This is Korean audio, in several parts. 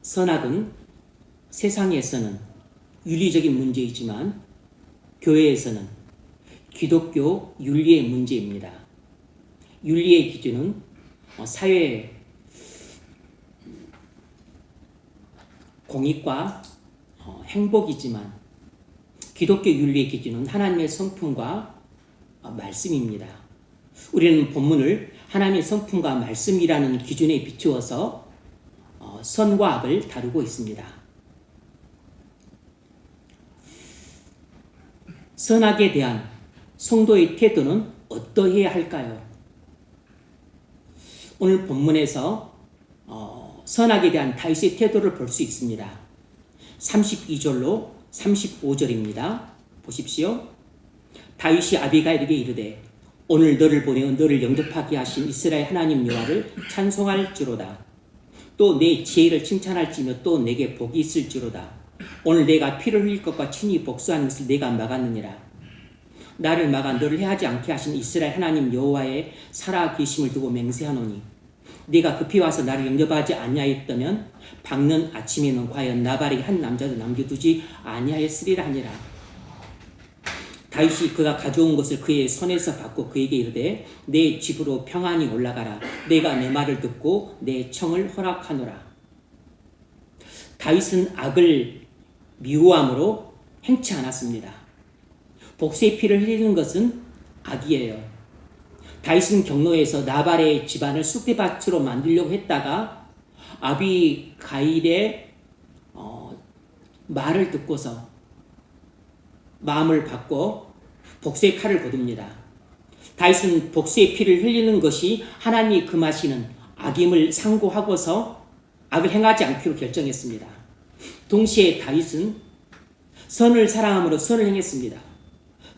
선악은 세상에서는 윤리적인 문제이지만 교회에서는 기독교 윤리의 문제입니다. 윤리의 기준은 사회 공익과 행복이지만 기독교 윤리의 기준은 하나님의 성품과 말씀입니다. 우리는 본문을 하나님의 성품과 말씀이라는 기준에 비추어서 선과 악을 다루고 있습니다. 선악에 대한 성도의 태도는 어떠해야 할까요? 오늘 본문에서 선악에 대한 다윗의 태도를 볼 수 있습니다. 32절로 35절입니다. 보십시오. 다윗이 아비가일에게 이르되 오늘 너를 보내어 너를 영접하게 하신 이스라엘 하나님 여호와를 찬송할지로다. 또 내 지혜를 칭찬할지며 또 내게 복이 있을지로다. 오늘 내가 피를 흘릴 것과 친히 복수하는 것을 내가 막았느니라. 나를 막아 너를 해하지 않게 하신 이스라엘 하나님 여호와의 살아계심을 두고 맹세하노니 네가 급히 와서 나를 영접하지 아니하였다면 밝는 아침에는 과연 나발에게 한 남자도 남겨두지 아니하였으리라 하니라. 다윗이 그가 가져온 것을 그의 손에서 받고 그에게 이르되 내 집으로 평안히 올라가라. 내가 내 말을 듣고 내 청을 허락하노라. 다윗은 악을 미워함으로 행치 않았습니다. 복수의 피를 흘리는 것은 악이에요. 다윗은 경로에서 나발의 집안을 쑥대밭으로 만들려고 했다가 아비가일의 말을 듣고서 마음을 바꿔 복수의 칼을 거둡니다. 다윗은 복수의 피를 흘리는 것이 하나님이 금하시는 악임을 상고하고서 악을 행하지 않기로 결정했습니다. 동시에 다윗은 선을 사랑함으로 선을 행했습니다.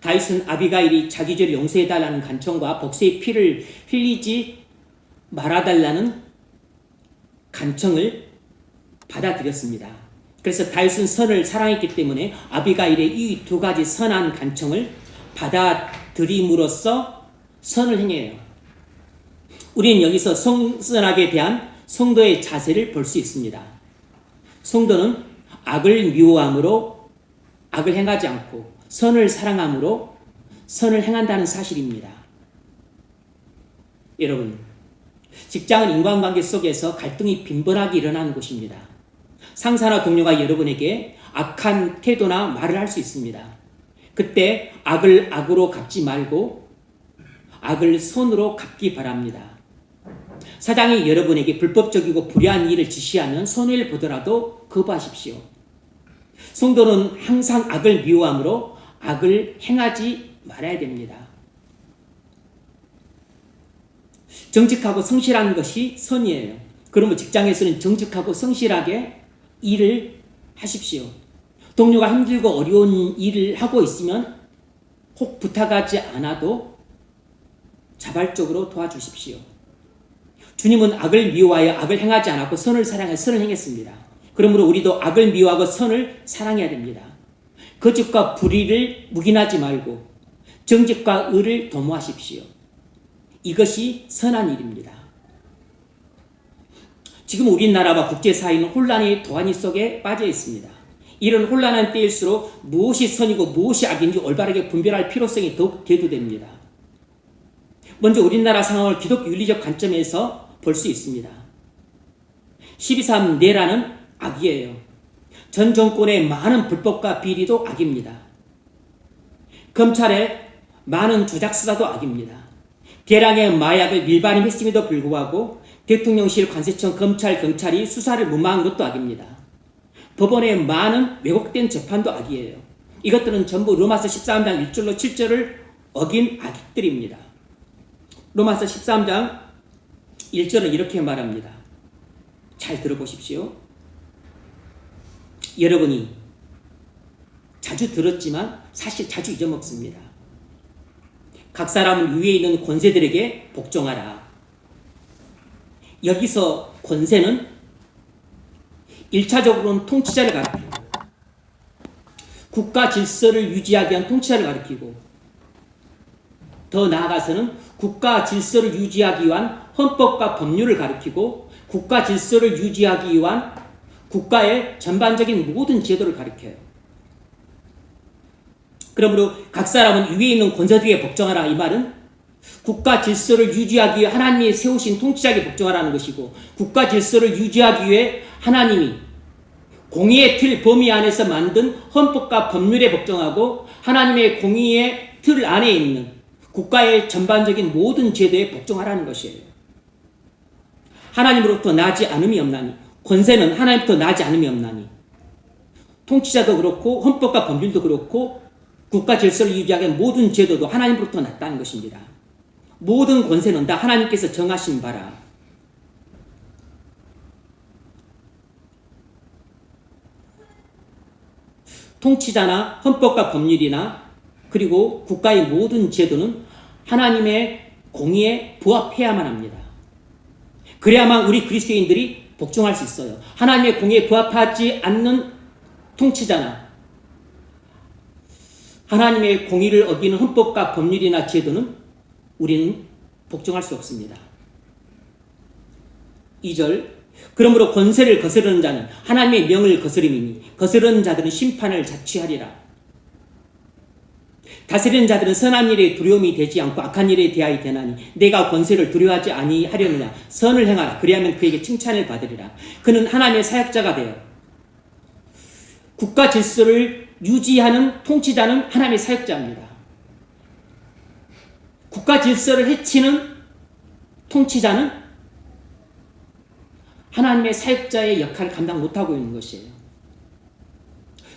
다윗은 아비가일이 자기 죄를 용서해달라는 간청과 복수의 피를 흘리지 말아달라는 간청을 받아들였습니다. 그래서 다윗은 선을 사랑했기 때문에 아비가일의 이 두 가지 선한 간청을 받아들임으로써 선을 행해요. 우리는 여기서 선악에 대한 성도의 자세를 볼 수 있습니다. 성도는 악을 미워함으로 악을 행하지 않고 선을 사랑함으로 선을 행한다는 사실입니다. 여러분, 직장은 인간관계 속에서 갈등이 빈번하게 일어나는 곳입니다. 상사나 동료가 여러분에게 악한 태도나 말을 할 수 있습니다. 그때 악을 악으로 갚지 말고 악을 선으로 갚기 바랍니다. 사장이 여러분에게 불법적이고 불의한 일을 지시하면 손해를 보더라도 거부하십시오. 성도는 항상 악을 미워함으로 악을 행하지 말아야 됩니다. 정직하고 성실한 것이 선이에요. 그러면 직장에서는 정직하고 성실하게 일을 하십시오. 동료가 힘들고 어려운 일을 하고 있으면 혹 부탁하지 않아도 자발적으로 도와주십시오. 주님은 악을 미워하여 악을 행하지 않았고 선을 사랑하여 선을 행했습니다. 그러므로 우리도 악을 미워하고 선을 사랑해야 됩니다. 거짓과 불의를 묵인하지 말고 정직과 의를 도모하십시오. 이것이 선한 일입니다. 지금 우리나라와 국제사회는 혼란의 도가니 속에 빠져 있습니다. 이런 혼란한 때일수록 무엇이 선이고 무엇이 악인지 올바르게 분별할 필요성이 더욱 대두됩니다. 먼저 우리나라 상황을 기독교 윤리적 관점에서 볼 수 있습니다. 12.3 내라는 악이에요. 전 정권의 많은 불법과 비리도 악입니다. 검찰의 많은 조작 수사도 악입니다. 대량의 마약을 밀반입했음에도 불구하고 대통령실, 관세청, 검찰, 경찰이 수사를 무마한 것도 악입니다. 법원의 많은 왜곡된 재판도 악이에요. 이것들은 전부 로마서 13장 1절로 7절을 어긴 악들입니다. 로마서 13장 1절은 이렇게 말합니다. 잘 들어보십시오. 여러분이 자주 들었지만 사실 자주 잊어먹습니다. 각 사람은 위에 있는 권세들에게 복종하라. 여기서 권세는 1차적으로는 통치자를 가리키고 국가 질서를 유지하기 위한 통치자를 가리키고 더 나아가서는 국가 질서를 유지하기 위한 헌법과 법률을 가리키고 국가 질서를 유지하기 위한 국가의 전반적인 모든 제도를 가리켜요. 그러므로 각 사람은 위에 있는 권세들에게 복종하라, 이 말은 국가 질서를 유지하기 위해 하나님이 세우신 통치자에게 복종하라는 것이고, 국가 질서를 유지하기 위해 하나님이 공의의 틀 범위 안에서 만든 헌법과 법률에 복종하고 하나님의 공의의 틀 안에 있는 국가의 전반적인 모든 제도에 복종하라는 것이에요. 하나님으로부터 나지 않음이 없나니, 권세는 하나님부터 나지 않음이 없나니, 통치자도 그렇고 헌법과 법률도 그렇고 국가 질서를 유지하기 위한 모든 제도도 하나님으로부터 났다는 것입니다. 모든 권세는 다 하나님께서 정하신 바라. 통치자나 헌법과 법률이나 그리고 국가의 모든 제도는 하나님의 공의에 부합해야만 합니다. 그래야만 우리 그리스도인들이 복종할 수 있어요. 하나님의 공의에 부합하지 않는 통치자나 하나님의 공의를 어기는 헌법과 법률이나 제도는 우리는 복종할 수 없습니다. 2절, 그러므로 권세를 거스르는 자는 하나님의 명을 거스림이니 거스르는 자들은 심판을 자취하리라. 다스리는 자들은 선한 일에 두려움이 되지 않고 악한 일에 대하여 되나니 내가 권세를 두려워하지 아니하려느냐. 선을 행하라. 그리하면 그에게 칭찬을 받으리라. 그는 하나님의 사역자가 되어 국가 질서를 유지하는 통치자는 하나님의 사역자입니다. 국가 질서를 해치는 통치자는 하나님의 사역자의 역할을 감당 못하고 있는 것이에요.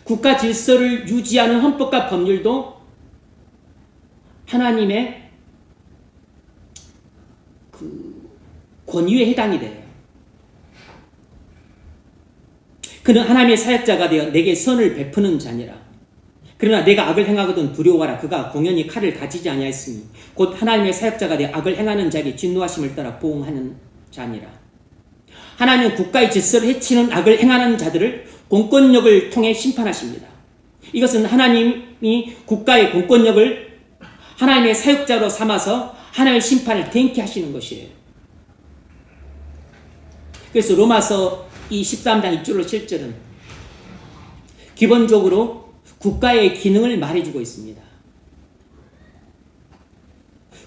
국가 질서를 유지하는 헌법과 법률도 하나님의 권위에 해당이 돼요. 그는 하나님의 사역자가 되어 내게 선을 베푸는 자니라. 그러나 내가 악을 행하거든 두려워하라. 그가 공연히 칼을 가지지 아니하였으니 곧 하나님의 사역자가 되어 악을 행하는 자에게 진노하심을 따라 보응하는 자니라. 하나님은 국가의 질서를 해치는 악을 행하는 자들을 공권력을 통해 심판하십니다. 이것은 하나님이 국가의 공권력을 하나님의 사역자로 삼아서 하나님의 심판을 대행케 하시는 것이에요. 그래서 로마서 이 13장 1절로 7절은 기본적으로 국가의 기능을 말해주고 있습니다.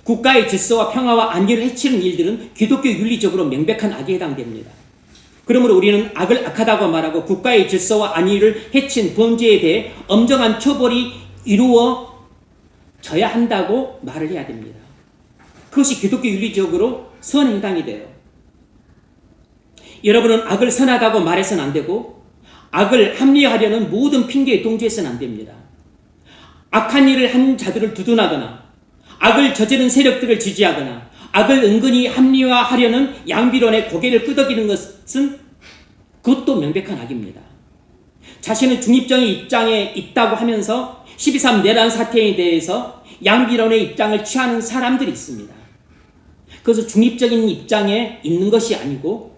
국가의 질서와 평화와 안위를 해치는 일들은 기독교 윤리적으로 명백한 악에 해당됩니다. 그러므로 우리는 악을 악하다고 말하고 국가의 질서와 안위를 해친 범죄에 대해 엄정한 처벌이 이루어져야 한다고 말을 해야 됩니다. 그것이 기독교 윤리적으로 선에 해당이 돼요. 여러분은 악을 선하다고 말해서는 안 되고 악을 합리화하려는 모든 핑계에 동조해서는 안 됩니다. 악한 일을 한 자들을 두둔하거나 악을 저지른 세력들을 지지하거나 악을 은근히 합리화하려는 양비론의 고개를 끄덕이는 것은 그것도 명백한 악입니다. 자신은 중립적인 입장에 있다고 하면서 12.3 내란 사태에 대해서 양비론의 입장을 취하는 사람들이 있습니다. 그것은 중립적인 입장에 있는 것이 아니고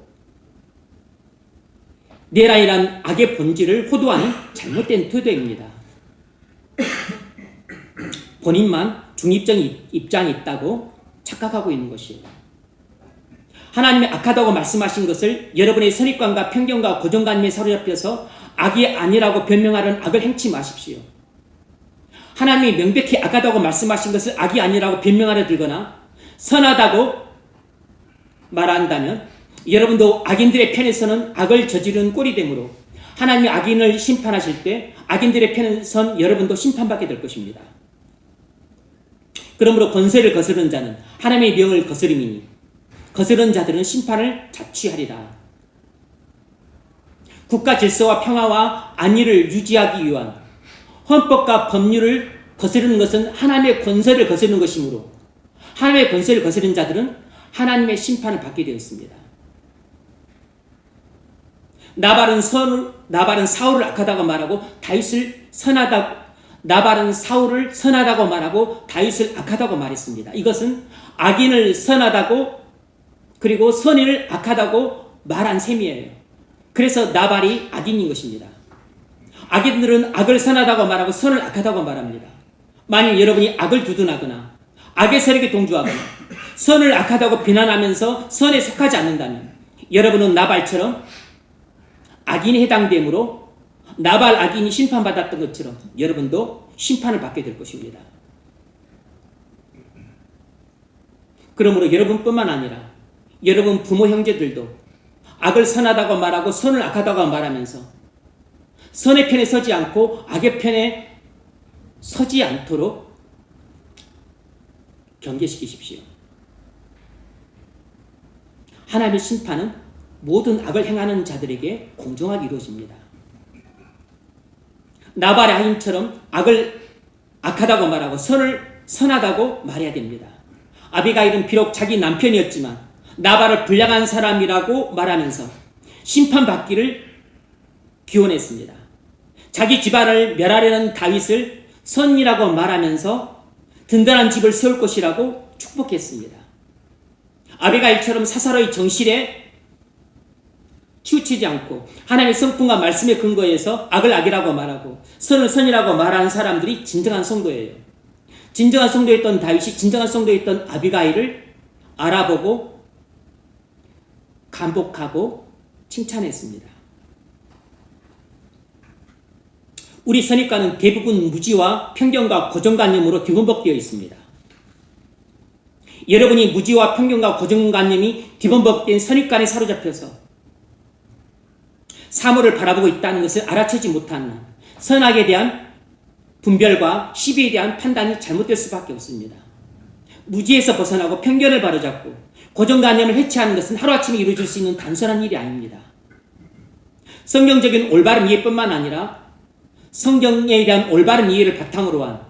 내란이란 악의 본질을 호도하는 잘못된 태도입니다. 본인만 중립적인 입장이 있다고 착각하고 있는 것이에요. 하나님이 악하다고 말씀하신 것을 여러분의 선입관과 편견과 고정관념에 사로잡혀서 악이 아니라고 변명하는 악을 행치 마십시오. 하나님이 명백히 악하다고 말씀하신 것을 악이 아니라고 변명하려 들거나 선하다고 말한다면 여러분도 악인들의 편에서는 악을 저지르는 꼴이 되므로 하나님이 악인을 심판하실 때 악인들의 편에 선 여러분도 심판받게 될 것입니다. 그러므로 권세를 거스르는 자는 하나님의 명을 거스림이니 거스르는 자들은 심판을 자취하리라. 국가 질서와 평화와 안위를 유지하기 위한 헌법과 법률을 거스르는 것은 하나님의 권세를 거스르는 것이므로 하나님의 권세를 거스르는 자들은 하나님의 심판을 받게 되어 있습니다. 나발은 사울을 악하다고 말하고 다윗을 나발은 사울을 선하다고 말하고 다윗을 악하다고 말했습니다. 이것은 악인을 선하다고 그리고 선인을 악하다고 말한 셈이에요. 그래서 나발이 악인인 것입니다. 악인들은 악을 선하다고 말하고 선을 악하다고 말합니다. 만일 여러분이 악을 두둔하거나 악의 세력에 동조하거나 선을 악하다고 비난하면서 선에 속하지 않는다면 여러분은 나발처럼 악인에 해당되므로 나발 악인이 심판받았던 것처럼 여러분도 심판을 받게 될 것입니다. 그러므로 여러분뿐만 아니라 여러분 부모 형제들도 악을 선하다고 말하고 선을 악하다고 말하면서 선의 편에 서지 않고 악의 편에 서지 않도록 경계시키십시오. 하나님의 심판은 모든 악을 행하는 자들에게 공정하게 이루어집니다. 나발의 악인처럼 악을 악하다고 말하고 선을 선하다고 말해야 됩니다. 아비가일은 비록 자기 남편이었지만 나발을 불량한 사람이라고 말하면서 심판받기를 기원했습니다. 자기 집안을 멸하려는 다윗을 선이라고 말하면서 든든한 집을 세울 것이라고 축복했습니다. 아비가일처럼 사사로이 정실에 치우치지 않고 하나님의 성품과 말씀의 근거에서 악을 악이라고 말하고 선을 선이라고 말하는 사람들이 진정한 성도예요. 진정한 성도였던 다윗이 진정한 성도였던 아비가일을 알아보고 감복하고 칭찬했습니다. 우리 선입관은 대부분 무지와 편견과 고정관념으로 뒤범벅되어 있습니다. 여러분이 무지와 편견과 고정관념이 뒤범벅된 선입관에 사로잡혀서 사물을 바라보고 있다는 것을 알아채지 못하는 한 선악에 대한 분별과 시비에 대한 판단이 잘못될 수밖에 없습니다. 무지에서 벗어나고 편견을 바로잡고 고정관념을 해체하는 것은 하루아침에 이루어질 수 있는 단순한 일이 아닙니다. 성경적인 올바른 이해뿐만 아니라 성경에 대한 올바른 이해를 바탕으로 한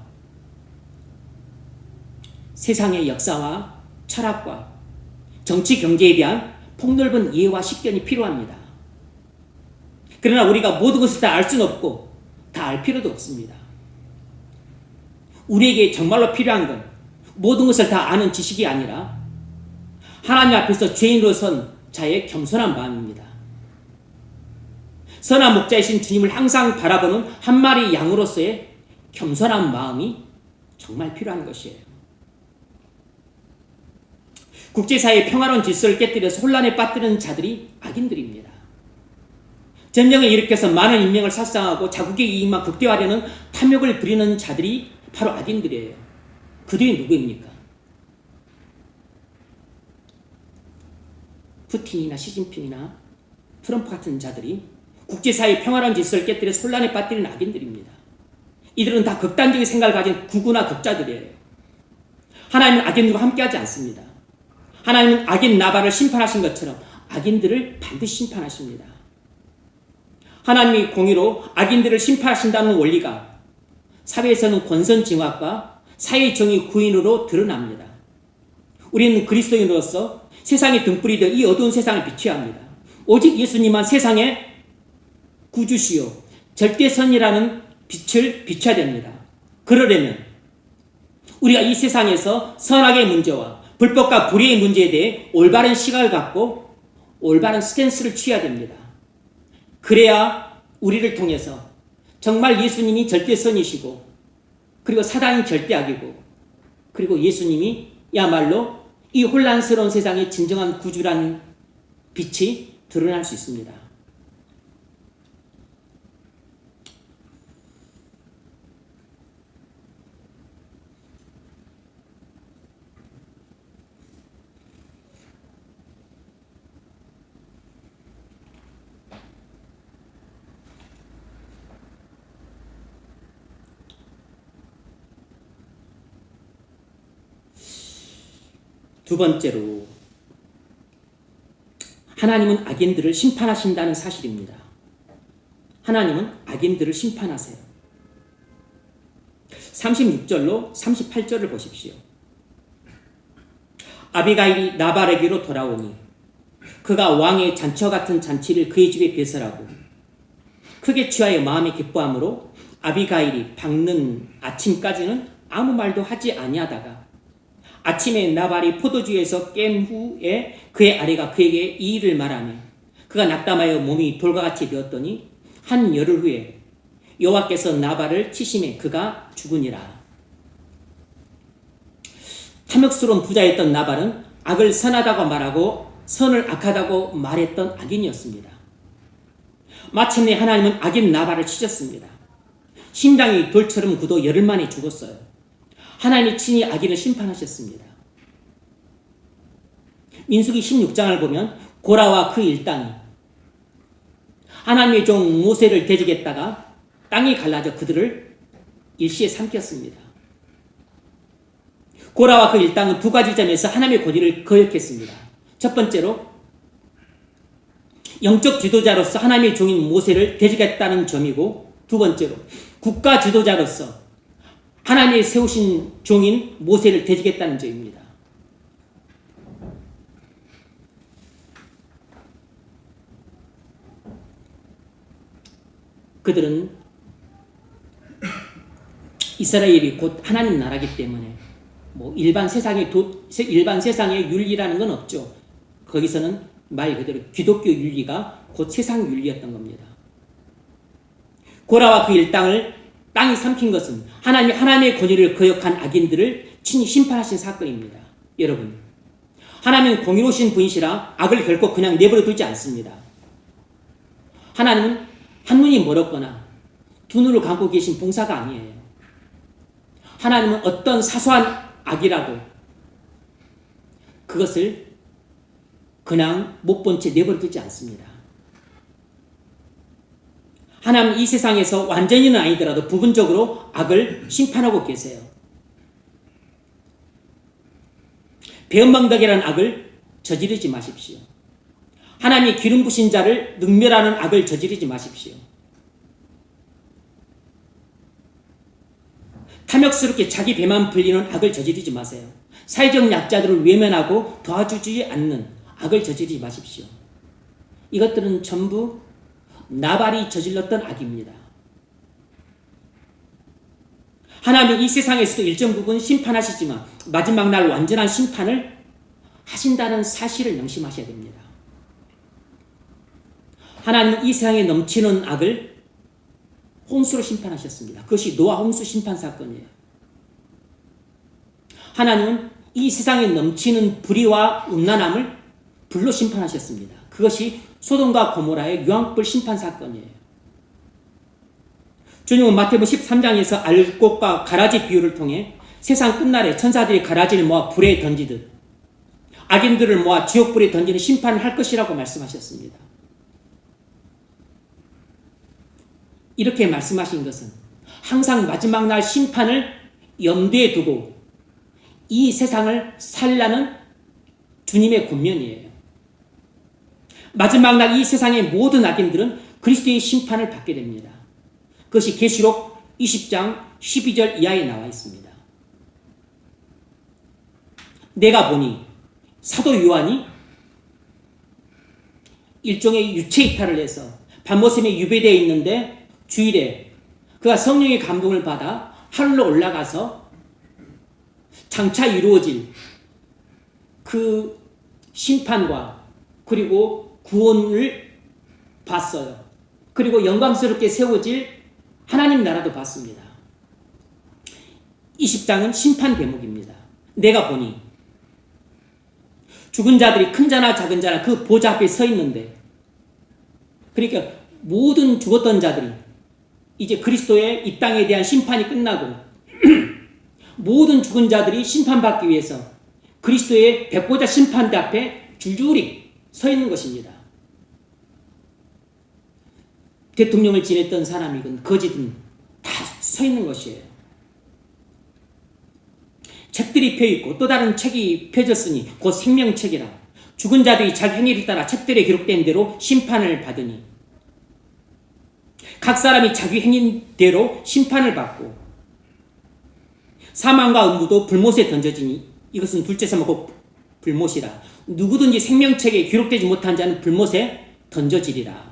세상의 역사와 철학과 정치 경제에 대한 폭넓은 이해와 식견이 필요합니다. 그러나 우리가 모든 것을 다 알 수는 없고 다 알 필요도 없습니다. 우리에게 정말로 필요한 건 모든 것을 다 아는 지식이 아니라 하나님 앞에서 죄인으로 선 자의 겸손한 마음입니다. 선한 목자이신 주님을 항상 바라보는 한 마리 양으로서의 겸손한 마음이 정말 필요한 것이에요. 국제사회의 평화로운 질서를 깨뜨려서 혼란에 빠뜨리는 자들이 악인들입니다. 전쟁을 일으켜서 많은 인명을 살상하고 자국의 이익만 극대화되는 탐욕을 부리는 자들이 바로 악인들이에요. 그들이 누구입니까? 푸틴이나 시진핑이나 트럼프 같은 자들이 국제사회의 평화로운 질서를 깨뜨려 혼란에 빠뜨리는 악인들입니다. 이들은 다 극단적인 생각을 가진 구구나 극자들이에요. 하나님은 악인들과 함께하지 않습니다. 하나님은 악인 나발을 심판하신 것처럼 악인들을 반드시 심판하십니다. 하나님이 공의로 악인들을 심판하신다는 원리가 사회에서는 권선징악과 사회의 정의 구인으로 드러납니다. 우리는 그리스도인으로서 세상의 등불이 되어 이 어두운 세상을 비춰야 합니다. 오직 예수님만 세상의 구주시요 절대선이라는 빛을 비춰야 됩니다. 그러려면 우리가 이 세상에서 선악의 문제와 불법과 불의의 문제에 대해 올바른 시각을 갖고 올바른 스탠스를 취해야 됩니다. 그래야 우리를 통해서 정말 예수님이 절대선이시고 그리고 사단이 절대악이고 그리고 예수님이야말로 이 혼란스러운 세상의 진정한 구주라는 빛이 드러날 수 있습니다. 두 번째로 하나님은 악인들을 심판하신다는 사실입니다. 하나님은 악인들을 심판하세요. 36절로 38절을 보십시오. 아비가일이 나발에게로 돌아오니 그가 왕의 잔치와 같은 잔치를 그의 집에 배설하고 크게 취하여 마음에 기뻐함으로 아비가일이 밝는 아침까지는 아무 말도 하지 아니하다가 아침에 나발이 포도주에서 깬 후에 그의 아내가 그에게 이 일을 말하며 그가 낙담하여 몸이 돌과 같이 되었더니 한 열흘 후에 여호와께서 나발을 치심에 그가 죽으니라. 탐욕스러운 부자였던 나발은 악을 선하다고 말하고 선을 악하다고 말했던 악인이었습니다. 마침내 하나님은 악인 나발을 치셨습니다. 심장이 돌처럼 굳어 열흘 만에 죽었어요. 하나님이 친히 악인을 심판하셨습니다. 민수기 16장을 보면 고라와 그 일당이 하나님의 종 모세를 대적했다가 땅이 갈라져 그들을 일시에 삼켰습니다. 고라와 그 일당은 두 가지 점에서 하나님의 권위를 거역했습니다. 첫 번째로 영적 지도자로서 하나님의 종인 모세를 대적했다는 점이고, 두 번째로 국가 지도자로서 하나님이 세우신 종인 모세를 대적했다는 점입니다. 그들은 이스라엘이 곧 하나님 나라이기 때문에 일반 세상의 윤리라는 건 없죠. 거기서는 말 그대로 기독교 윤리가 곧 세상 윤리였던 겁니다. 고라와 그 일당을 땅이 삼킨 것은 하나님의 권위를 거역한 악인들을 친히 심판하신 사건입니다. 여러분, 하나님은 공의로우신 분이시라 악을 결코 그냥 내버려 두지 않습니다. 하나님은 한눈이 멀었거나 두 눈을 감고 계신 봉사가 아니에요. 하나님은 어떤 사소한 악이라도 그것을 그냥 못 본 채 내버려 두지 않습니다. 하나님은 이 세상에서 완전히는 아니더라도 부분적으로 악을 심판하고 계세요. 배은망덕이라는 악을 저지르지 마십시오. 하나님이 기름 부신 자를 능멸하는 악을 저지르지 마십시오. 탐욕스럽게 자기 배만 불리는 악을 저지르지 마세요. 사회적 약자들을 외면하고 도와주지 않는 악을 저지르지 마십시오. 이것들은 전부 나발이 저질렀던 악입니다. 하나님은 이 세상에서도 일정 부분 심판하시지만 마지막 날 완전한 심판을 하신다는 사실을 명심하셔야 됩니다. 하나님은 이 세상에 넘치는 악을 홍수로 심판하셨습니다. 그것이 노아 홍수 심판 사건이에요. 하나님은 이 세상에 넘치는 불의와 음란함을 불로 심판하셨습니다. 그것이 소돔과 고모라의 유황불 심판 사건이에요. 주님은 마태복음 13장에서 알곡과 가라지 비유를 통해 세상 끝날에 천사들이 가라지를 모아 불에 던지듯 악인들을 모아 지옥불에 던지는 심판을 할 것이라고 말씀하셨습니다. 이렇게 말씀하신 것은 항상 마지막 날 심판을 염두에 두고 이 세상을 살라는 주님의 권면이에요. 마지막 날 이 세상의 모든 악인들은 그리스도의 심판을 받게 됩니다. 그것이 계시록 20장 12절 이하에 나와 있습니다. 내가 보니 사도 요한이 일종의 유체 이탈을 해서 밤모섬에 유배되어 있는데 주일에 그가 성령의 감동을 받아 하늘로 올라가서 장차 이루어질 그 심판과 그리고 구원을 봤어요. 그리고 영광스럽게 세워질 하나님 나라도 봤습니다. 20장은 심판 대목입니다. 내가 보니 죽은 자들이 큰 자나 작은 자나 그 보좌 앞에 서 있는데, 그러니까 모든 죽었던 자들이 이제 그리스도의 이 땅에 대한 심판이 끝나고 모든 죽은 자들이 심판받기 위해서 그리스도의 백보자 심판대 앞에 줄줄이 서 있는 것입니다. 대통령을 지냈던 사람이건 거지든 다 서 있는 것이에요. 책들이 펴있고 또 다른 책이 펴졌으니 곧 생명책이라. 죽은 자들이 자기 행위를 따라 책들에 기록된 대로 심판을 받으니 각 사람이 자기 행위대로 심판을 받고 사망과 음부도 불못에 던져지니 이것은 둘째 사망 불못이라. 누구든지 생명책에 기록되지 못한 자는 불못에 던져지리라.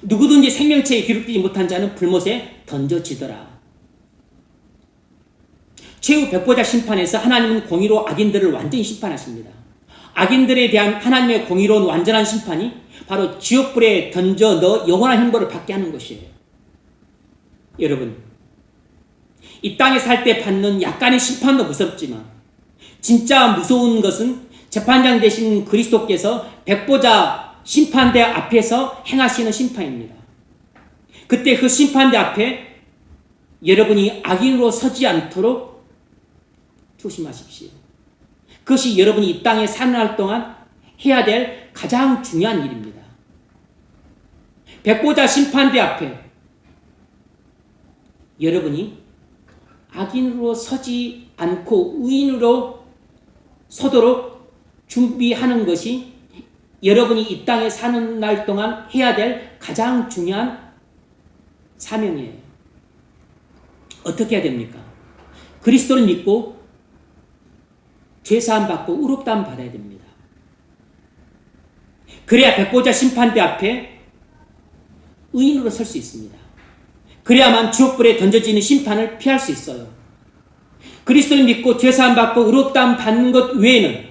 누구든지 생명책에 기록되지 못한 자는 불못에 던져지더라. 최후 백보자 심판에서 하나님은 공의로 악인들을 완전히 심판하십니다. 악인들에 대한 하나님의 공의로운 완전한 심판이 바로 지옥불에 던져 넣어 영원한 형벌을 받게 하는 것이에요. 여러분, 이 땅에 살 때 받는 약간의 심판도 무섭지만 진짜 무서운 것은 재판장 되신 그리스도께서 백보자 심판대 앞에서 행하시는 심판입니다. 그때 그 심판대 앞에 여러분이 악인으로 서지 않도록 조심하십시오. 그것이 여러분이 이 땅에 사는 날 동안 해야 될 가장 중요한 일입니다. 백보자 심판대 앞에 여러분이 악인으로 서지 않고 의인으로 서도록 준비하는 것이 여러분이 이 땅에 사는 날 동안 해야 될 가장 중요한 사명이에요. 어떻게 해야 됩니까? 그리스도를 믿고 죄사함 받고 의롭다함 받아야 됩니다. 그래야 백보자 심판대 앞에 의인으로 설 수 있습니다. 그래야만 지옥불에 던져지는 심판을 피할 수 있어요. 그리스도를 믿고 죄사함 받고 의롭다함 받는 것 외에는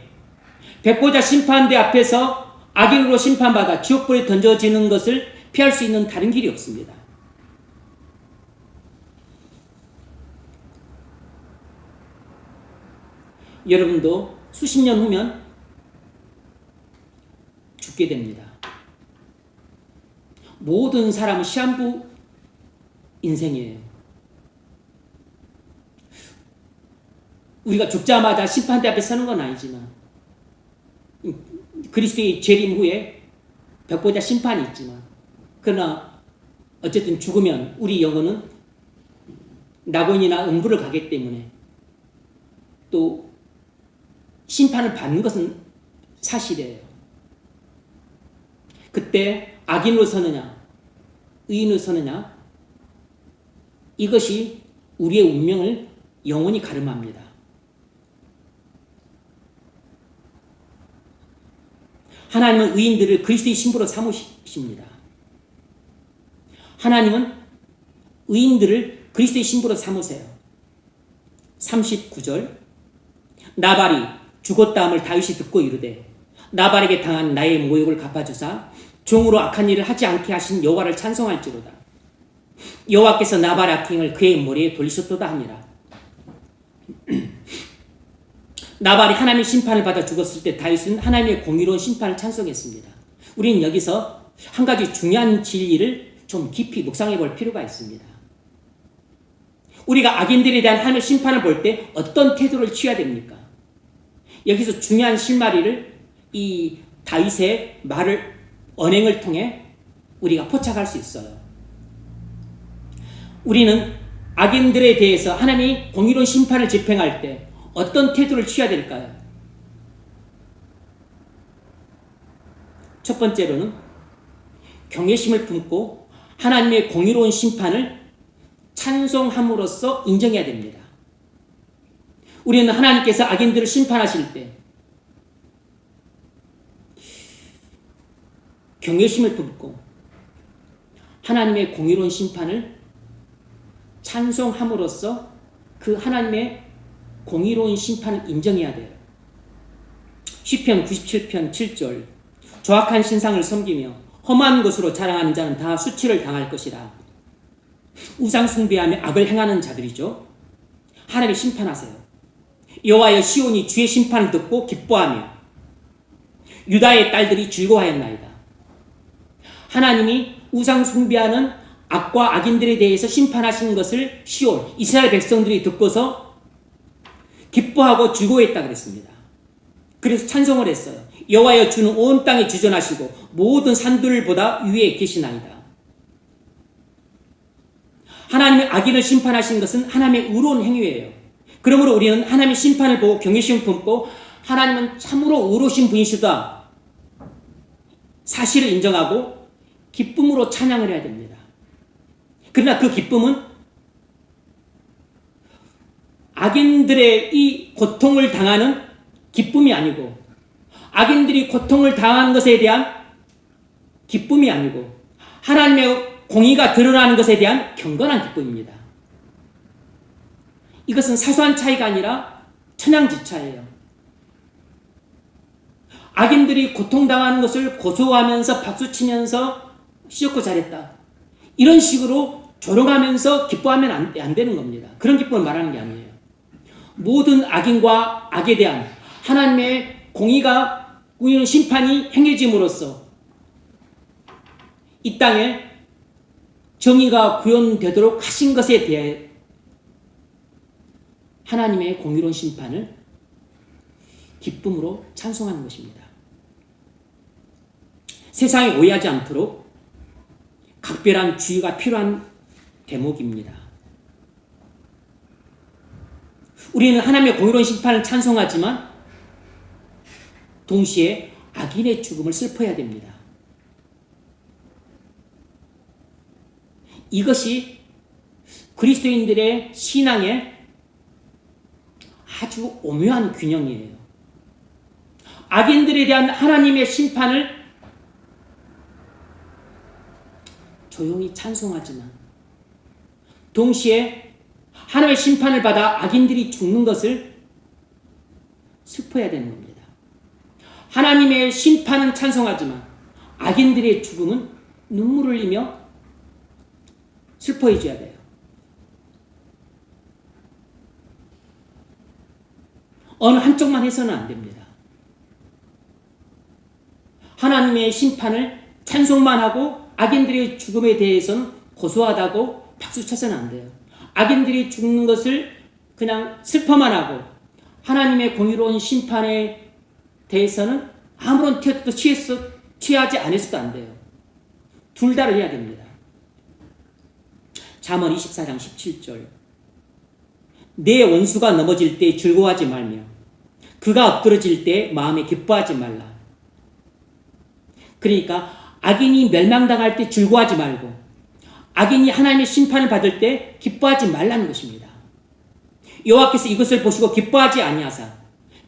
백보자 심판대 앞에서 악인으로 심판받아 지옥불에 던져지는 것을 피할 수 있는 다른 길이 없습니다. 여러분도 수십 년 후면 죽게 됩니다. 모든 사람은 시한부 인생이에요. 우리가 죽자마자 심판대 앞에 서는 건 아니지만 그리스도의 재림 후에 백보자 심판이 있지만 그러나 어쨌든 죽으면 우리 영혼은 낙원이나 음부를 가기 때문에 또 심판을 받는 것은 사실이에요. 그때 악인으로 서느냐 의인으로 서느냐 이것이 우리의 운명을 영원히 가름합니다. 하나님은 의인들을 그리스도의 신부로 삼으십니다. 하나님은 의인들을 그리스도의 신부로 삼으세요. 39절 나발이 죽었다함을 다윗이 듣고 이르되 나발에게 당한 나의 모욕을 갚아주사 종으로 악한 일을 하지 않게 하신 여호와를 찬송할지로다. 여호와께서 나발의 악행을 그의 머리에 돌리셨도다 하니라. 나발이 하나님의 심판을 받아 죽었을 때 다윗은 하나님의 공의로운 심판을 찬송했습니다. 우리는 여기서 한 가지 중요한 진리를 좀 깊이 묵상해 볼 필요가 있습니다. 우리가 악인들에 대한 하나님의 심판을 볼 때 어떤 태도를 취해야 됩니까? 여기서 중요한 실마리를 이 다윗의 말을 언행을 통해 우리가 포착할 수 있어요. 우리는 악인들에 대해서 하나님이 공의로운 심판을 집행할 때 어떤 태도를 취해야 될까요? 첫 번째로는 경외심을 품고 하나님의 공의로운 심판을 찬송함으로써 인정해야 됩니다. 우리는 하나님께서 악인들을 심판하실 때 경외심을 품고 하나님의 공의로운 심판을 찬송함으로써 그 하나님의 공의로운 심판을 인정해야 돼요. 시편 97편 7절 조악한 신상을 섬기며 험한 것으로 자랑하는 자는 다 수치를 당할 것이라. 우상 숭배하며 악을 행하는 자들이죠. 하나님이 심판하세요. 여호와여 시온이 주의 심판을 듣고 기뻐하며 유다의 딸들이 즐거워하였나이다. 하나님이 우상 숭배하는 악과 악인들에 대해서 심판하시는 것을 시온 이스라엘 백성들이 듣고서 기뻐하고 즐거워했다 그랬습니다. 그래서 찬송을 했어요. 여호와여 주는 온 땅에 주전하시고 모든 산들보다 위에 계시나이다. 하나님의 악인을 심판하시는 것은 하나님의 의로운 행위예요. 그러므로 우리는 하나님의 심판을 보고 경외심을 품고 하나님은 참으로 의로우신 분이시다 사실을 인정하고 기쁨으로 찬양을 해야 됩니다. 그러나 그 기쁨은 악인들의 이 고통을 당하는 기쁨이 아니고 악인들이 고통을 당한 것에 대한 기쁨이 아니고 하나님의 공의가 드러나는 것에 대한 경건한 기쁨입니다. 이것은 사소한 차이가 아니라 천양지차예요. 악인들이 고통당하는 것을 고소하면서 박수치면서 시었고 잘했다. 이런 식으로 조롱하면서 기뻐하면 안 되는 겁니다. 그런 기쁨을 말하는 게 아니에요. 모든 악인과 악에 대한 하나님의 공의가 우리는 심판이 행해짐으로써 이 땅에 정의가 구현되도록 하신 것에 대해 하나님의 공의로운 심판을 기쁨으로 찬송하는 것입니다. 세상이 오해하지 않도록 각별한 주의가 필요한 대목입니다. 우리는 하나님의 공의로운 심판을 찬송하지만 동시에 악인의 죽음을 슬퍼해야 됩니다. 이것이 그리스도인들의 신앙의 아주 오묘한 균형이에요. 악인들에 대한 하나님의 심판을 조용히 찬송하지만 동시에 하나님의 심판을 받아 악인들이 죽는 것을 슬퍼해야 되는 겁니다. 하나님의 심판은 찬송하지만 악인들의 죽음은 눈물을 흘리며 슬퍼해 줘야 돼요. 어느 한쪽만 해서는 안 됩니다. 하나님의 심판을 찬송만 하고 악인들의 죽음에 대해서는 고소하다고 박수 쳐서는 안 돼요. 악인들이 죽는 것을 그냥 슬퍼만 하고 하나님의 공의로운 심판에 대해서는 아무런 태도도 취하지 않아서도 안 돼요. 둘 다를 해야 됩니다. 잠언 24장 17절 내 원수가 넘어질 때 즐거워하지 말며 그가 엎드러질 때 마음에 기뻐하지 말라. 그러니까 악인이 멸망당할 때 즐거워하지 말고 악인이 하나님의 심판을 받을 때 기뻐하지 말라는 것입니다. 여호와께서 이것을 보시고 기뻐하지 아니하사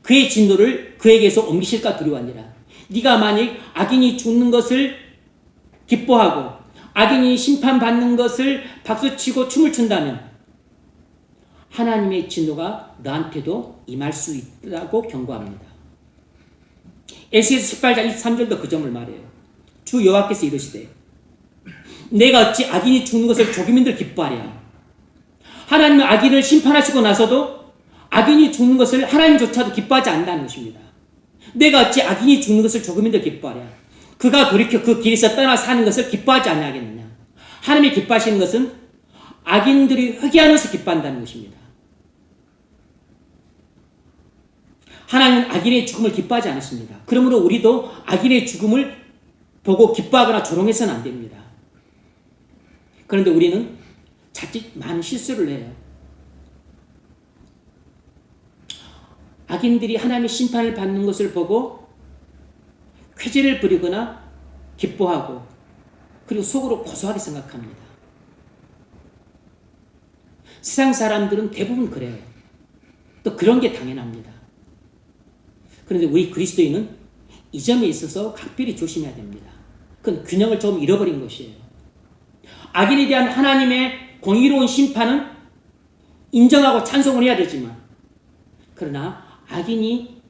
그의 진노를 그에게서 옮기실까 두려워하니라. 네가 만약 악인이 죽는 것을 기뻐하고 악인이 심판받는 것을 박수치고 춤을 춘다면 하나님의 진노가 너한테도 임할 수 있다고 경고합니다. 에스겔서 18장 23절도 그 점을 말해요. 주 여호와께서 이르시되 내가 어찌 악인이 죽는 것을 조기민들 기뻐하랴. 하나님은 악인을 심판하시고 나서도 악인이 죽는 것을 하나님조차도 기뻐하지 않는다는 것입니다. 내가 어찌 악인이 죽는 것을 조기민들 기뻐하랴. 그가 돌이켜 그 길에서 떠나 사는 것을 기뻐하지 않냐겠느냐. 하나님이 기뻐하시는 것은 악인들이 회개하면서 기뻐한다는 것입니다. 하나님은 악인의 죽음을 기뻐하지 않으십니다. 그러므로 우리도 악인의 죽음을 보고 기뻐하거나 조롱해서는 안 됩니다. 그런데 우리는 자칫 많은 실수를 해요. 악인들이 하나님의 심판을 받는 것을 보고 쾌재를 부리거나 기뻐하고 그리고 속으로 고소하게 생각합니다. 세상 사람들은 대부분 그래요. 또 그런 게 당연합니다. 그런데 우리 그리스도인은 이 점에 있어서 각별히 조심해야 됩니다. 그건 균형을 좀 잃어버린 것이에요. 악인에 대한 하나님의 공의로운 심판은 인정하고 찬송을 해야 되지만 그러나 악인이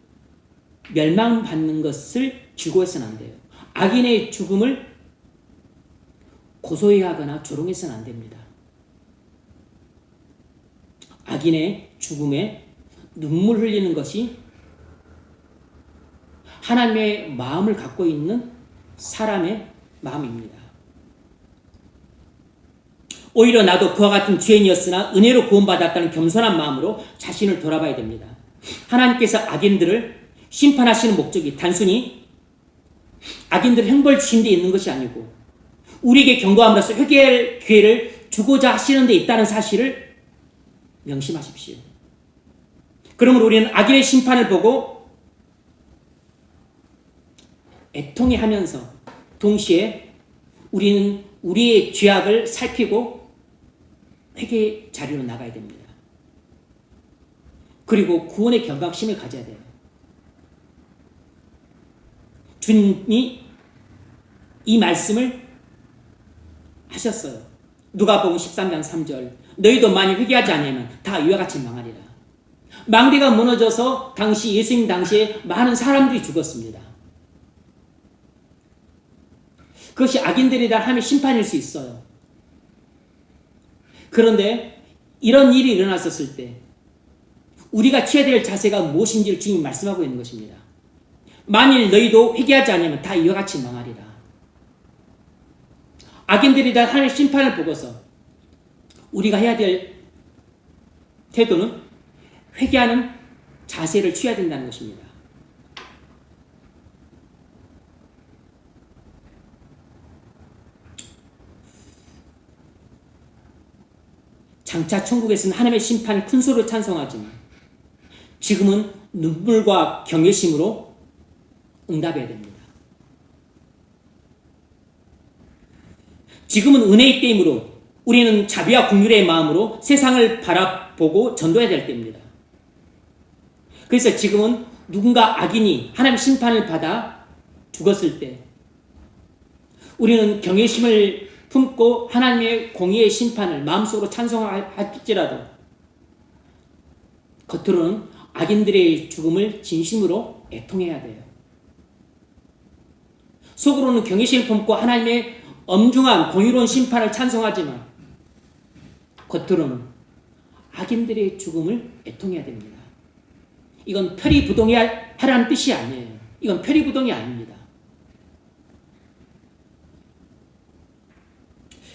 멸망받는 것을 즐거워해서는 안 돼요. 악인의 죽음을 고소해하거나 조롱해서는 안 됩니다. 악인의 죽음에 눈물 흘리는 것이 하나님의 마음을 갖고 있는 사람의 마음입니다. 오히려 나도 그와 같은 죄인이었으나 은혜로 구원받았다는 겸손한 마음으로 자신을 돌아봐야 됩니다. 하나님께서 악인들을 심판하시는 목적이 단순히 악인들을 형벌 주신 데 있는 것이 아니고 우리에게 경고함으로써 회개할 기회를 주고자 하시는 데 있다는 사실을 명심하십시오. 그러므로 우리는 악인의 심판을 보고 애통해하면서 동시에 우리는 우리의 죄악을 살피고 회개 자리로 나가야 됩니다. 그리고 구원의 경각심을 가져야 돼요. 주님이 이 말씀을 하셨어요. 누가복음 13장 3절 너희도 만일 회개하지 않으면 다 이와 같이 망하리라. 망대가 무너져서 예수님 당시에 많은 사람들이 죽었습니다. 그것이 악인들에 대한 하나님의 심판일 수 있어요. 그런데 이런 일이 일어났었을 때 우리가 취해야 될 자세가 무엇인지를 주님이 말씀하고 있는 것입니다. 만일 너희도 회개하지 않으면 다 이와 같이 망하리라. 악인들에 대한 하나님의 심판을 보고서 우리가 해야 될 태도는 회개하는 자세를 취해야 된다는 것입니다. 장차 천국에서는 하나님의 심판을 큰 소리로 찬송하지만 지금은 눈물과 경외심으로 응답해야 됩니다. 지금은 은혜의 때이므로 우리는 자비와 긍휼의 마음으로 세상을 바라보고 전도해야 될 때입니다. 그래서 지금은 누군가 악인이 하나님의 심판을 받아 죽었을 때 우리는 경외심을 품고 하나님의 공의의 심판을 마음속으로 찬송할지라도 겉으로는 악인들의 죽음을 진심으로 애통해야 돼요. 속으로는 경외심을 품고 하나님의 엄중한 공의로운 심판을 찬송하지만 겉으로는 악인들의 죽음을 애통해야 됩니다. 이건 표리부동하라는 뜻이 아니에요. 이건 표리부동이 아닙니다.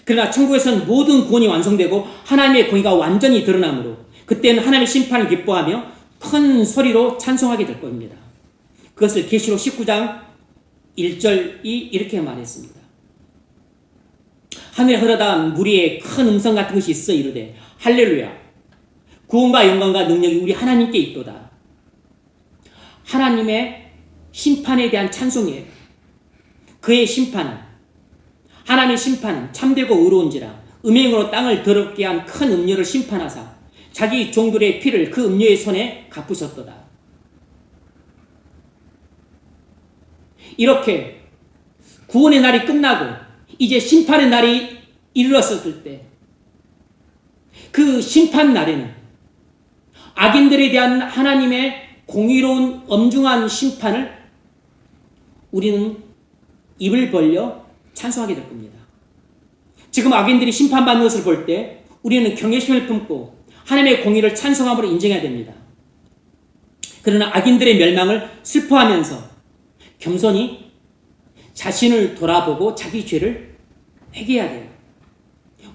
그러나 천국에서는 모든 구원이 완성되고 하나님의 공의가 완전히 드러나므로 그때는 하나님의 심판을 기뻐하며 큰 소리로 찬송하게 될 겁니다. 그것을 계시록 19장 1절이 이렇게 말했습니다. 하늘에 흘러다온 무리의 큰 음성 같은 것이 있어 이르되 할렐루야 구원과 영광과 능력이 우리 하나님께 있도다. 하나님의 심판에 대한 찬송이에요. 그의 심판은 하나님의 심판은 참되고 의로운지라 음행으로 땅을 더럽게 한 큰 음녀를 심판하사 자기 종들의 피를 그 음녀의 손에 갚으셨도다. 이렇게 구원의 날이 끝나고 이제 심판의 날이 이르렀을 때 그 심판 날에는 악인들에 대한 하나님의 공의로운 엄중한 심판을 우리는 입을 벌려 찬송하게 될 겁니다. 지금 악인들이 심판받는 것을 볼 때 우리는 경외심을 품고 하나님의 공의를 찬송함으로 인정해야 됩니다. 그러나 악인들의 멸망을 슬퍼하면서 겸손히 자신을 돌아보고 자기 죄를 회개해야 돼요.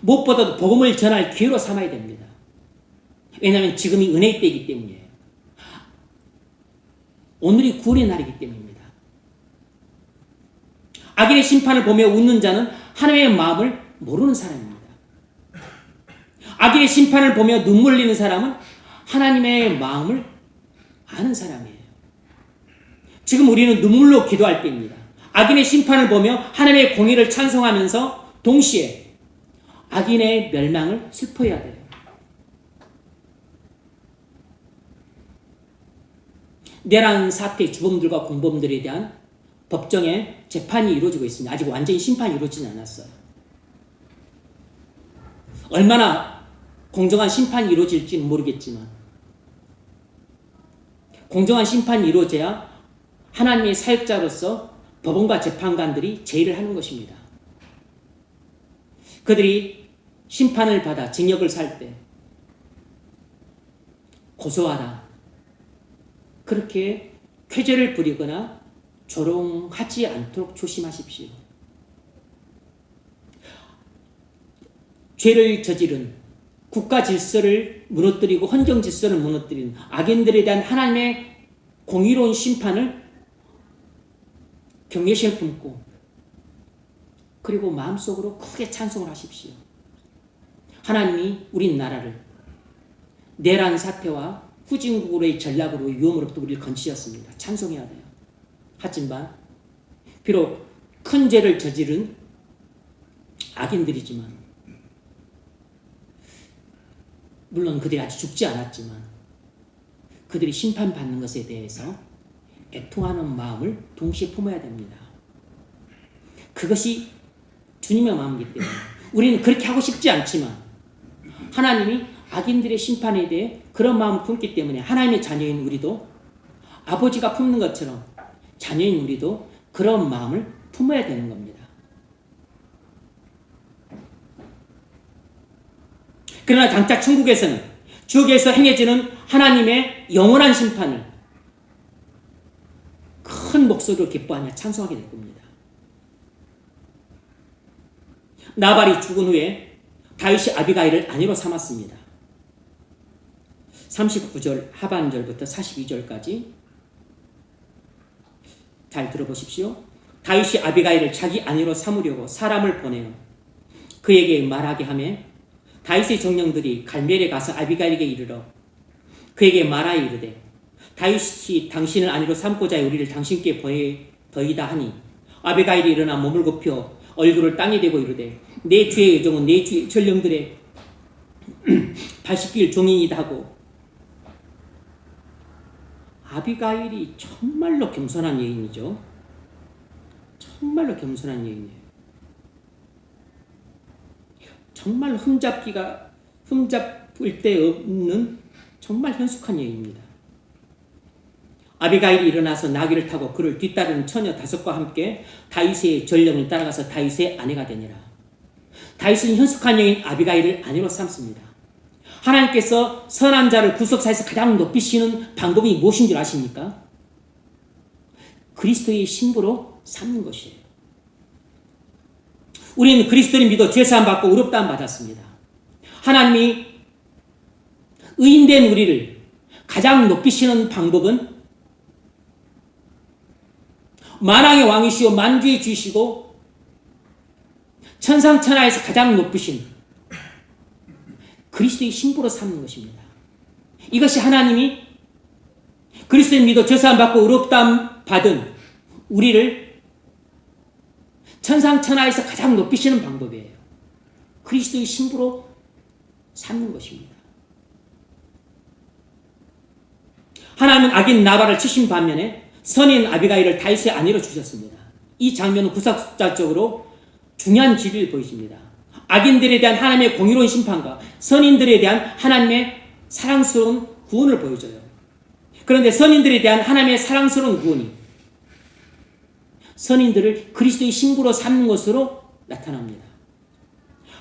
무엇보다도 복음을 전할 기회로 삼아야 됩니다. 왜냐하면 지금이 은혜의 때이기 때문이에요. 오늘이 구원의 날이기 때문입니다. 악인의 심판을 보며 웃는 자는 하나님의 마음을 모르는 사람입니다. 악인의 심판을 보며 눈물 흘리는 사람은 하나님의 마음을 아는 사람이에요. 지금 우리는 눈물로 기도할 때입니다. 악인의 심판을 보며 하나님의 공의를 찬송하면서 동시에 악인의 멸망을 슬퍼해야 돼요. 내란 사태 주범들과 공범들에 대한 법정에 재판이 이루어지고 있습니다. 아직 완전히 심판이 이루어지지 않았어요. 얼마나 공정한 심판이 이루어질지는 모르겠지만 공정한 심판이 이루어져야 하나님의 사역자로서 법원과 재판관들이 제의를 하는 것입니다. 그들이 심판을 받아 징역을 살 때 고소하라 그렇게 쾌죄를 부리거나 조롱하지 않도록 조심하십시오. 죄를 저지른 국가 질서를 무너뜨리고 헌정 질서를 무너뜨리는 악인들에 대한 하나님의 공의로운 심판을 경외심을 품고 그리고 마음속으로 크게 찬송을 하십시오. 하나님이 우리나라를 내란 사태와 후진국으로의 전략으로 위험으로부터 우리를 건지셨습니다. 찬송해야 돼요. 하지만 비록 큰 죄를 저지른 악인들이지만 물론 그들이 아직 죽지 않았지만 그들이 심판받는 것에 대해서 애통하는 마음을 동시에 품어야 됩니다. 그것이 주님의 마음이기 때문에 우리는 그렇게 하고 싶지 않지만 하나님이 악인들의 심판에 대해 그런 마음을 품기 때문에 하나님의 자녀인 우리도 아버지가 품는 것처럼 자녀인 우리도 그런 마음을 품어야 되는 겁니다. 그러나 장차 천국에서는 지옥에서 행해지는 하나님의 영원한 심판을 큰 목소리로 기뻐하며 찬송하게 될 겁니다. 나발이 죽은 후에 다윗이 아비가일을 아내로 삼았습니다. 39절 하반절부터 42절까지 잘 들어보십시오. 다윗이 아비가일을 자기 아내로 삼으려고 사람을 보내어 그에게 말하게 하며 다윗의 정령들이 갈멜에 가서 아비가일에게 이르러 그에게 말하여 이르되 다윗이 당신을 아내로 삼고자 해 우리를 당신께 보이다 하니 아비가일이 일어나 몸을 굽혀 얼굴을 땅에 대고 이르되 내 주의 여종은 내 주의 전령들의 발씻길 종이이다 하고. 아비가일이 정말로 겸손한 여인이죠. 정말로 겸손한 여인이에요. 정말 흠잡을 데 없는 정말 현숙한 여인입니다. 아비가일이 일어나서 나귀를 타고 그를 뒤따르는 처녀 5과 함께 다윗의 전령을 따라가서 다윗의 아내가 되니라. 다윗은 현숙한 여인 아비가일을 아내로 삼습니다. 하나님께서 선한 자를 구속사에서 가장 높이시는 방법이 무엇인 줄 아십니까? 그리스도의 신부로 삼는 것이에요. 우리는 그리스도를 믿어 죄사함 받고 의롭다함 받았습니다. 하나님이 의인된 우리를 가장 높이시는 방법은 만왕의 왕이시오 만주의 주이시고 천상천하에서 가장 높으신 그리스도의 신부로 삼는 것입니다. 이것이 하나님이 그리스도를 믿어 죄사함 받고 의롭다함 받은 우리를 천상천하에서 가장 높이시는 방법이에요. 그리스도의 신부로 삼는 것입니다. 하나님은 악인 나발을 치신 반면에 선인 아비가일을 다윗의 아내로 주셨습니다. 이 장면은 구속사적으로 중요한 진리를 보여줍니다. 악인들에 대한 하나님의 공의로운 심판과 선인들에 대한 하나님의 사랑스러운 구원을 보여줘요. 그런데 선인들에 대한 하나님의 사랑스러운 구원이 선인들을 그리스도의 신부로 삼는 것으로 나타납니다.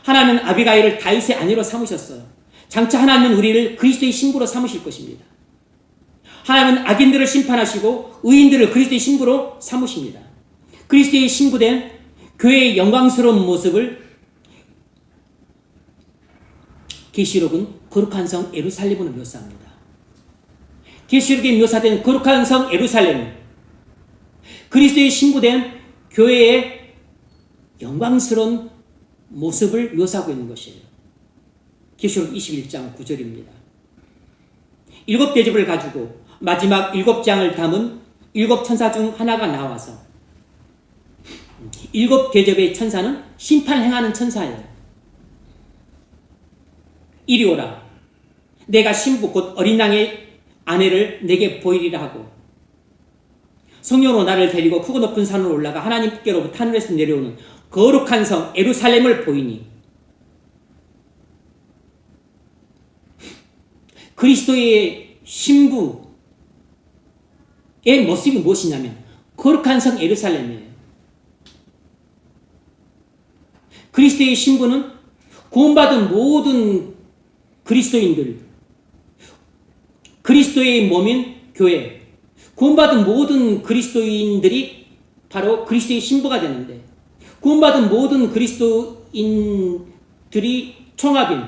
하나님은 아비가일을 다윗의 아내로 삼으셨어요. 장차 하나님은 우리를 그리스도의 신부로 삼으실 것입니다. 하나님은 악인들을 심판하시고 의인들을 그리스도의 신부로 삼으십니다. 그리스도의 신부된 교회의 영광스러운 모습을 계시록은 거룩한 성 예루살렘으로 묘사합니다. 계시록에 묘사된 거룩한 성 예루살렘은 그리스도의 신부된 교회의 영광스러운 모습을 묘사하고 있는 것이에요. 계시록 21장 9절입니다. 7대접을 가지고 마지막 7장을 담은 7천사 중 하나가 나와서 7대접의 천사는 심판을 행하는 천사예요. 이리 오라. 내가 신부 곧 어린 양의 아내를 내게 보이리라 하고 성령으로 나를 데리고 크고 높은 산으로 올라가 하나님께로부터 하늘에서 내려오는 거룩한 성 예루살렘을 보이니. 그리스도의 신부의 모습이 무엇이냐면 거룩한 성 예루살렘이에요. 그리스도의 신부는 구원받은 모든 그리스도인들, 그리스도의 몸인 교회, 구원받은 모든 그리스도인들이 바로 그리스도의 신부가 되는데, 구원받은 모든 그리스도인들이 총합인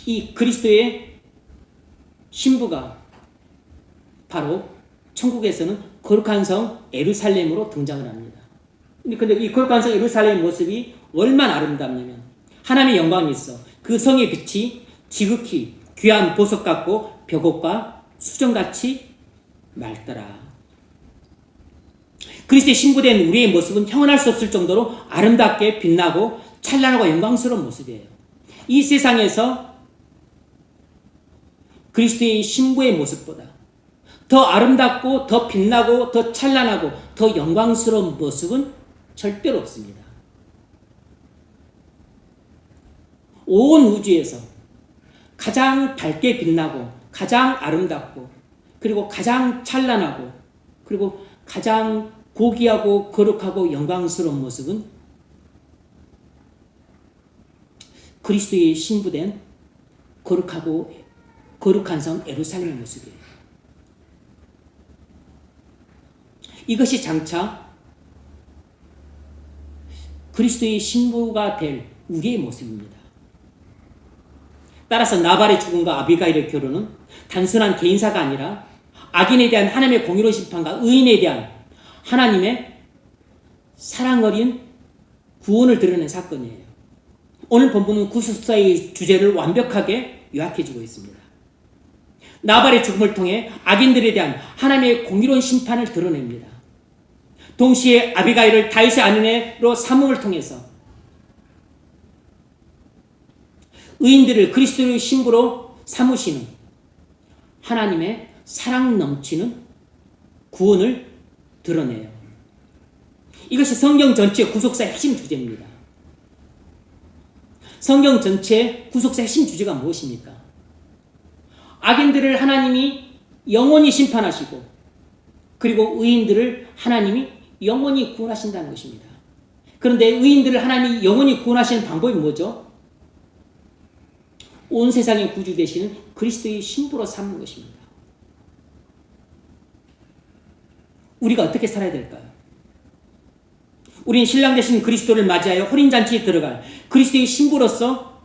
이 그리스도의 신부가 바로 천국에서는 거룩한 성 예루살렘으로 등장을 합니다. 근데 이 거룩한 성 예루살렘의 모습이 얼마나 아름답냐면 하나님의 영광이 있어 그 성의 빛이 지극히 귀한 보석 같고 벽옥과 수정같이 맑더라. 그리스도의 신부된 우리의 모습은 형언할 수 없을 정도로 아름답게 빛나고 찬란하고 영광스러운 모습이에요. 이 세상에서 그리스도의 신부의 모습보다 더 아름답고 더 빛나고 더 찬란하고 더 영광스러운 모습은 절대로 없습니다. 온 우주에서 가장 밝게 빛나고 가장 아름답고 그리고 가장 찬란하고 그리고 가장 고귀하고 거룩하고 영광스러운 모습은 그리스도의 신부된 거룩한 성 예루살렘의 모습이에요. 이것이 장차 그리스도의 신부가 될 우리의 모습입니다. 따라서 나발의 죽음과 아비가일의 결혼은 단순한 개인사가 아니라 악인에 대한 하나님의 공의로운 심판과 의인에 대한 하나님의 사랑 어린 구원을 드러낸 사건이에요. 오늘 본문은 구속사의 주제를 완벽하게 요약해주고 있습니다. 나발의 죽음을 통해 악인들에 대한 하나님의 공의로운 심판을 드러냅니다. 동시에 아비가일을 다윗의 아내로 삼음을 통해서 의인들을 그리스도의 신부로 삼으시는 하나님의 사랑 넘치는 구원을 드러내요. 이것이 성경 전체의 구속사의 핵심 주제입니다. 성경 전체의 구속사의 핵심 주제가 무엇입니까? 악인들을 하나님이 영원히 심판하시고 그리고 의인들을 하나님이 영원히 구원하신다는 것입니다. 그런데 의인들을 하나님이 영원히 구원하시는 방법이 뭐죠? 온 세상의 구주 되시는 그리스도의 신부로 삼는 것입니다. 우리가 어떻게 살아야 될까요? 우리는 신랑 되신 그리스도를 맞이하여 혼인잔치에 들어갈 그리스도의 신부로서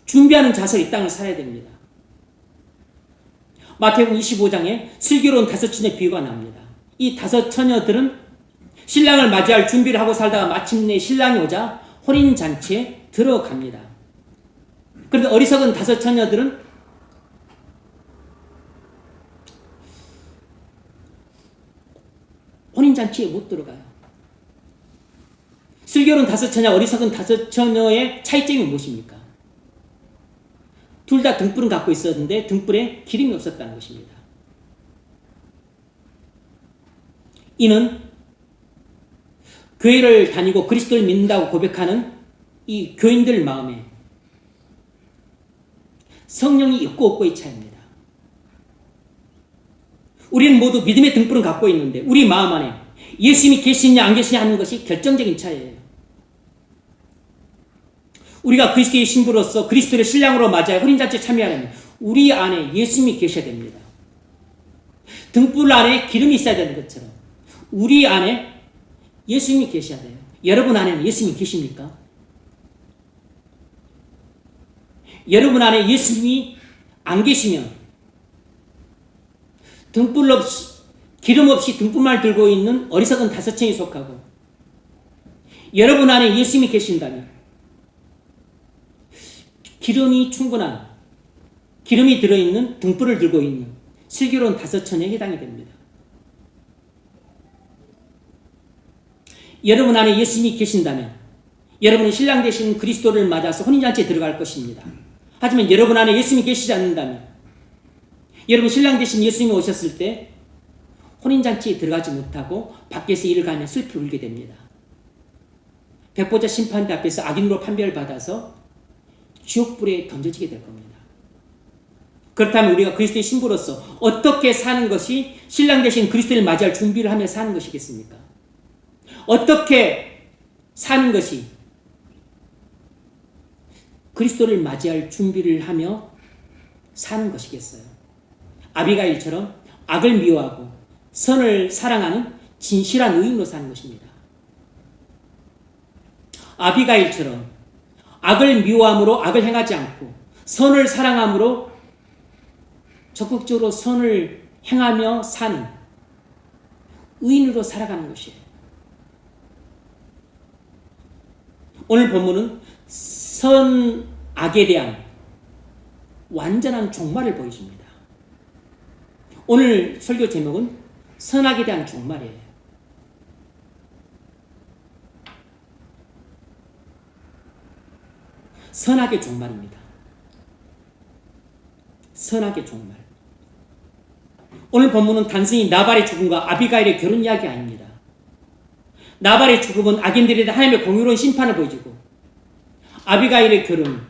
준비하는 자세로 이 땅을 살아야 됩니다. 마태복음 25장에 슬기로운 5처녀의 비유가 나옵니다. 이 5처녀들은 신랑을 맞이할 준비를 하고 살다가 마침내 신랑이 오자 혼인잔치에 들어갑니다. 그런데 어리석은 5처녀들은 혼인잔치에 못 들어가요. 슬기로운 5처녀, 어리석은 5처녀의 차이점이 무엇입니까? 둘 다 등불은 갖고 있었는데 등불에 기름이 없었다는 것입니다. 이는 교회를 다니고 그리스도를 믿는다고 고백하는 이 교인들 마음에 성령이 있고 없고의 차이입니다. 우리는 모두 믿음의 등불은 갖고 있는데 우리 마음 안에 예수님이 계시냐 안 계시냐 하는 것이 결정적인 차이예요. 우리가 그리스도의 신부로서 그리스도를 신랑으로 맞아야 혼인잔치에 참여하려면 우리 안에 예수님이 계셔야 됩니다. 등불 안에 기름이 있어야 되는 것처럼 우리 안에 예수님이 계셔야 돼요. 여러분 안에는 예수님이 계십니까? 여러분 안에 예수님이 안 계시면 등불 없이 기름 없이 등불만 들고 있는 어리석은 5처녀에 속하고 여러분 안에 예수님이 계신다면 기름이 충분한 기름이 들어있는 등불을 들고 있는 슬기로운 5처녀에 해당이 됩니다. 여러분 안에 예수님이 계신다면 여러분은 신랑 되신 그리스도를 맞아서 혼인잔치에 들어갈 것입니다. 하지만 여러분 안에 예수님이 계시지 않는다면 여러분 신랑 되신 예수님이 오셨을 때 혼인잔치에 들어가지 못하고 밖에서 일을 가며 슬피 울게 됩니다. 백보자 심판대 앞에서 악인으로 판별을 받아서 지옥불에 던져지게 될 겁니다. 그렇다면 우리가 그리스도의 신부로서 어떻게 사는 것이 신랑 되신 그리스도를 맞이할 준비를 하며 사는 것이겠습니까? 어떻게 사는 것이 그리스도를 맞이할 준비를 하며 사는 것이겠어요? 아비가일처럼 악을 미워하고 선을 사랑하는 진실한 의인으로 사는 것입니다. 아비가일처럼 악을 미워함으로 악을 행하지 않고 선을 사랑함으로 적극적으로 선을 행하며 사는 의인으로 살아가는 것이에요. 오늘 본문은 선악에 대한 완전한 종말을 보여줍니다. 오늘 설교 제목은 선악에 대한 종말이에요. 선악의 종말입니다. 선악의 종말. 오늘 본문은 단순히 나발의 죽음과 아비가일의 결혼 이야기 아닙니다. 나발의 죽음은 악인들에 대한 하나님의 공의로운 심판을 보여주고 아비가일의 결혼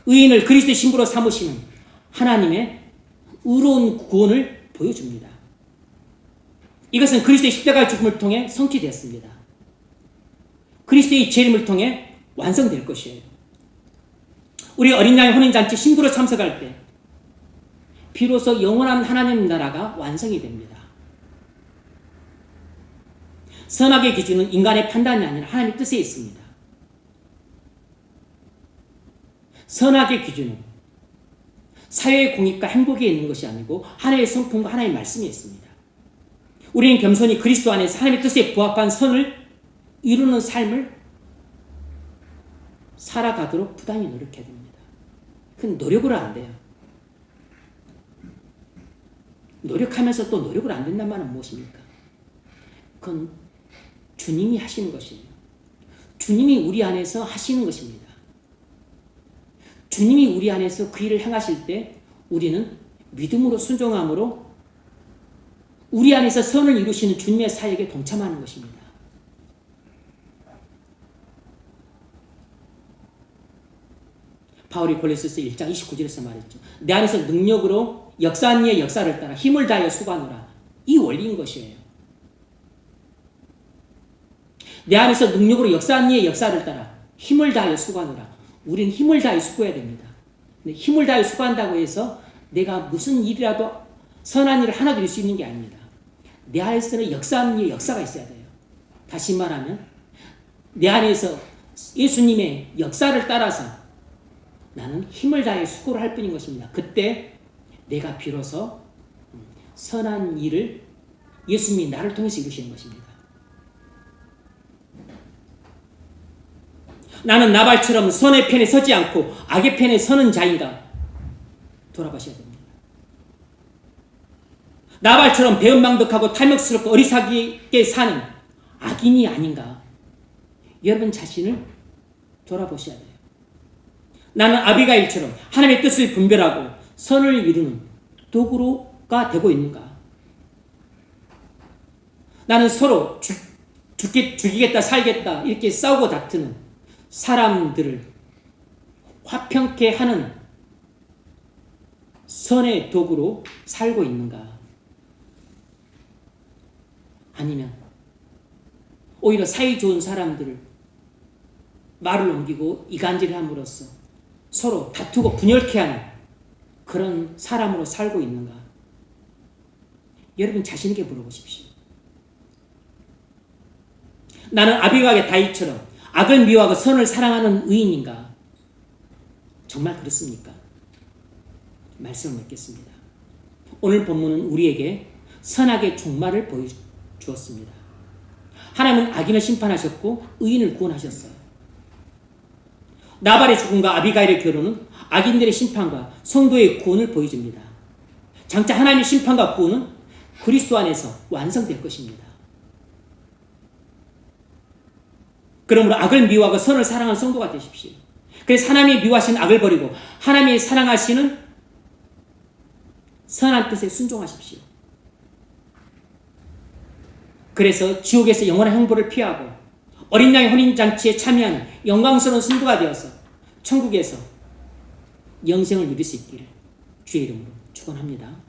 의인을 그리스도의 신부로 삼으시는 하나님의 의로운 구원을 보여줍니다. 이것은 그리스도의 십자가의 죽음을 통해 성취되었습니다. 그리스도의 재림을 통해 완성될 것이에요. 우리 어린 양의 혼인잔치 신부로 참석할 때 비로소 영원한 하나님 나라가 완성이 됩니다. 선악의 기준은 인간의 판단이 아니라 하나님의 뜻에 있습니다. 선악의 기준은 사회의 공익과 행복에 있는 것이 아니고 하나님의 성품과 하나님의 말씀에 있습니다. 우리는 겸손히 그리스도 안에서 하나님의 뜻에 부합한 선을 이루는 삶을 살아가도록 부단히 노력해야 됩니다. 그건 노력으로 안 돼요. 노력하면서 또 노력으로 안 된다는 말은 무엇입니까? 그건 주님이 하시는 것이에요. 주님이 우리 안에서 하시는 것입니다. 주님이 우리 안에서 그 일을 행하실 때 우리는 믿음으로 순종함으로 우리 안에서 선을 이루시는 주님의 사역에 동참하는 것입니다. 바울이 골로새서 1장 29절에서 말했죠. 내 안에서 능력으로 역사한 이의 역사를 따라 힘을 다하여 수고하노라. 이 원리인 것이에요. 내 안에서 능력으로 역사한 이의 역사를 따라 힘을 다하여 수고하노라. 우리는 힘을 다하여 수고해야 됩니다. 근데 힘을 다하여 수고한다고 해서 내가 무슨 일이라도 선한 일을 하나 드릴 수 있는 게 아닙니다. 내 안에서는 역사하는 이의 역사가 있어야 돼요. 다시 말하면 내 안에서 예수님의 역사를 따라서 나는 힘을 다해 수고를 할 뿐인 것입니다. 그때 내가 비로소 선한 일을 예수님이 나를 통해서 이루시는 것입니다. 나는 나발처럼 선의 편에 서지 않고 악의 편에 서는 자인가 돌아보셔야 됩니다. 나발처럼 배은망덕하고 탐욕스럽고 어리석게 사는 악인이 아닌가 여러분 자신을 돌아보셔야 돼요. 나는 아비가일처럼 하나님의 뜻을 분별하고 선을 이루는 도구가 되고 있는가? 나는 서로 죽이겠다 살겠다 이렇게 싸우고 다투는 사람들을 화평케 하는 선의 도구로 살고 있는가? 아니면 오히려 사이 좋은 사람들을 말을 옮기고 이간질을 함으로써 서로 다투고 분열케 하는 그런 사람으로 살고 있는가? 여러분 자신에게 물어보십시오. 나는 아비가의 다윗처럼 악을 미워하고 선을 사랑하는 의인인가? 정말 그렇습니까? 말씀을 맺겠습니다. 오늘 본문은 우리에게 선악의 종말을 보여주었습니다. 하나님은 악인을 심판하셨고 의인을 구원하셨어요. 나발의 죽음과 아비가일의 결혼은 악인들의 심판과 성도의 구원을 보여줍니다. 장차 하나님의 심판과 구원은 그리스도 안에서 완성될 것입니다. 그러므로 악을 미워하고 선을 사랑하는 성도가 되십시오. 그래서 하나님이 미워하시는 악을 버리고 하나님이 사랑하시는 선한 뜻에 순종하십시오. 그래서 지옥에서 영원한 형벌을 피하고 어린 양의 혼인잔치에 참여하는 영광스러운 성도가 되어서 천국에서 영생을 누릴 수 있기를 주의 이름으로 축원합니다.